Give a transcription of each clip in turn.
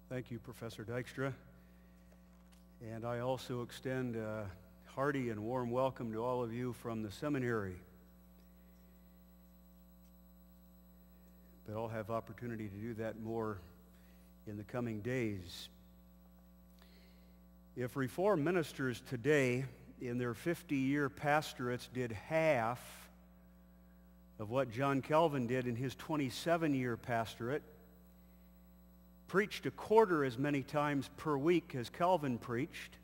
Thank you, Professor Dykstra. And I also extend a hearty and warm welcome to all of you from the seminary. But I'll have opportunity to do that more in the coming days. If Reformed ministers today in their 50-year pastorates did half of what John Calvin did in his 27-year pastorate, preached a quarter as many times per week as Calvin preached,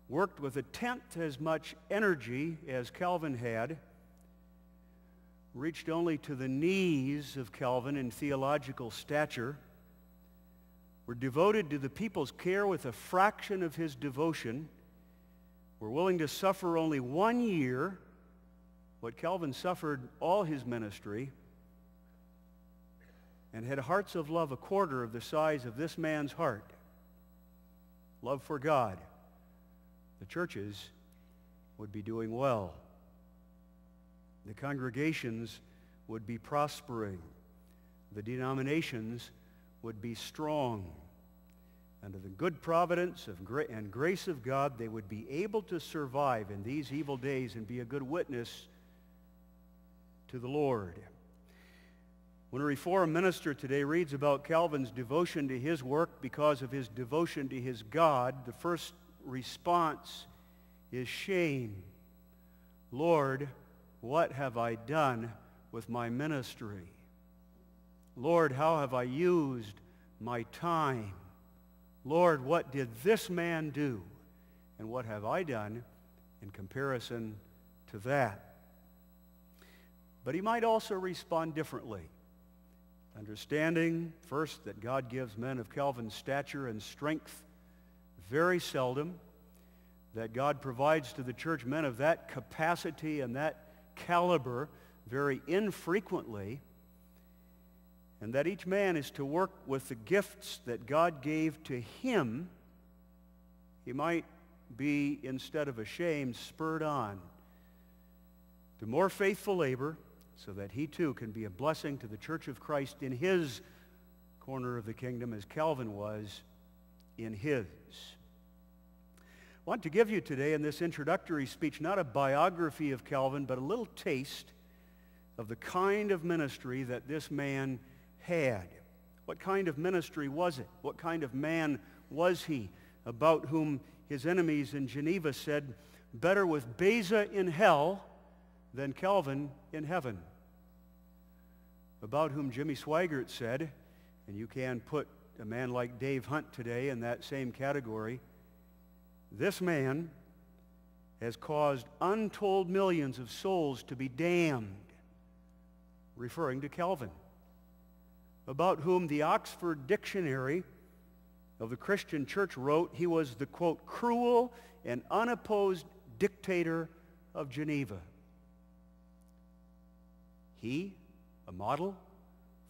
worked with a tenth as much energy as Calvin had, reached only to the knees of Calvin in theological stature, were devoted to the people's care with a fraction of his devotion, were willing to suffer only 1 year what Calvin suffered all his ministry, and had hearts of love a quarter of the size of this man's heart, love for God, the churches would be doing well. The congregations would be prospering. The denominations would be strong. Under the good providence and grace of God, they would be able to survive in these evil days and be a good witness to the Lord. When a Reformed minister today reads about Calvin's devotion to his work because of his devotion to his God, the first response is shame. Lord, what have I done with my ministry? Lord, how have I used my time? Lord, what did this man do? And what have I done in comparison to that? But he might also respond differently. Understanding, first, that God gives men of Calvin's stature and strength very seldom, that God provides to the church men of that capacity and that caliber very infrequently, and that each man is to work with the gifts that God gave to him. He might be, instead of ashamed, spurred on to more faithful labor, so that he too can be a blessing to the Church of Christ in his corner of the kingdom as Calvin was in his. I want to give you today in this introductory speech not a biography of Calvin, but a little taste of the kind of ministry that this man had. What kind of ministry was it? What kind of man was he, about whom his enemies in Geneva said, better with Beza in hell than Calvin in heaven? About whom Jimmy Swaggart said, and you can put a man like Dave Hunt today in that same category, this man has caused untold millions of souls to be damned, referring to Calvin. About whom the Oxford Dictionary of the Christian Church wrote, he was the, quote, cruel and unopposed dictator of Geneva. He, a model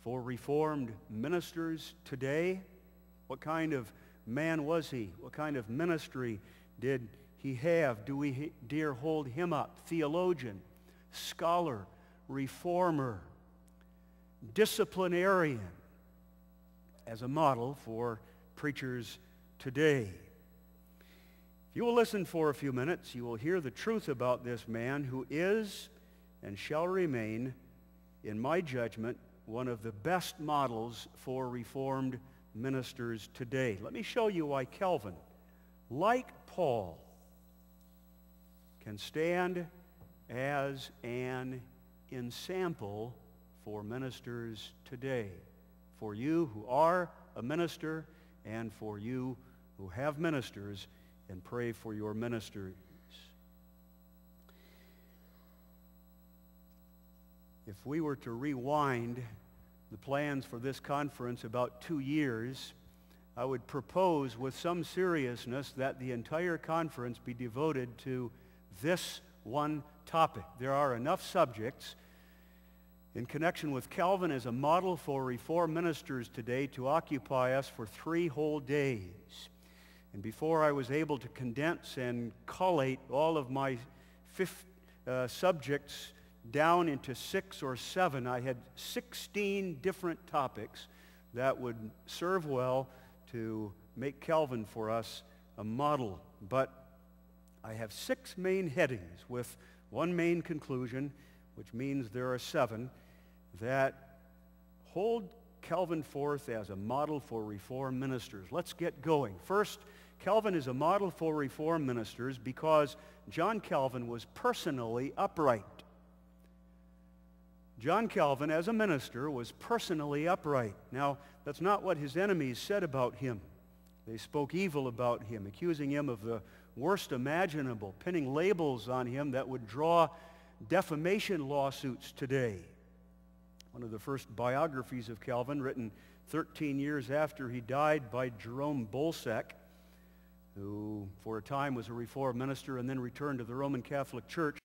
for Reformed ministers today. What kind of man was he? What kind of ministry did he have? Do we dare hold him up? Theologian, scholar, reformer, disciplinarian, as a model for preachers today. If you will listen for a few minutes, you will hear the truth about this man who is and shall remain, in my judgment, one of the best models for Reformed ministers today. Let me show you why Calvin, like Paul, can stand as an ensample for ministers today. For you who are a minister and for you who have ministers, and pray for your ministers. If we were to rewind the plans for this conference about 2 years, I would propose with some seriousness that the entire conference be devoted to this one topic. There are enough subjects in connection with Calvin as a model for Reformed ministers today to occupy us for 3 whole days. And before I was able to condense and collate all of my subjects down into 6 or 7, I had 16 different topics that would serve well to make Calvin for us a model. But I have 6 main headings with one main conclusion, which means there are 7, that hold Calvin forth as a model for Reformed ministers. Let's get going. First, Calvin is a model for Reformed ministers because John Calvin was personally upright. John Calvin, as a minister, was personally upright. Now, that's not what his enemies said about him. They spoke evil about him, accusing him of the worst imaginable, pinning labels on him that would draw defamation lawsuits today. One of the first biographies of Calvin, written 13 years after he died by Jerome Bolsek, who for a time was a Reformed minister and then returned to the Roman Catholic Church,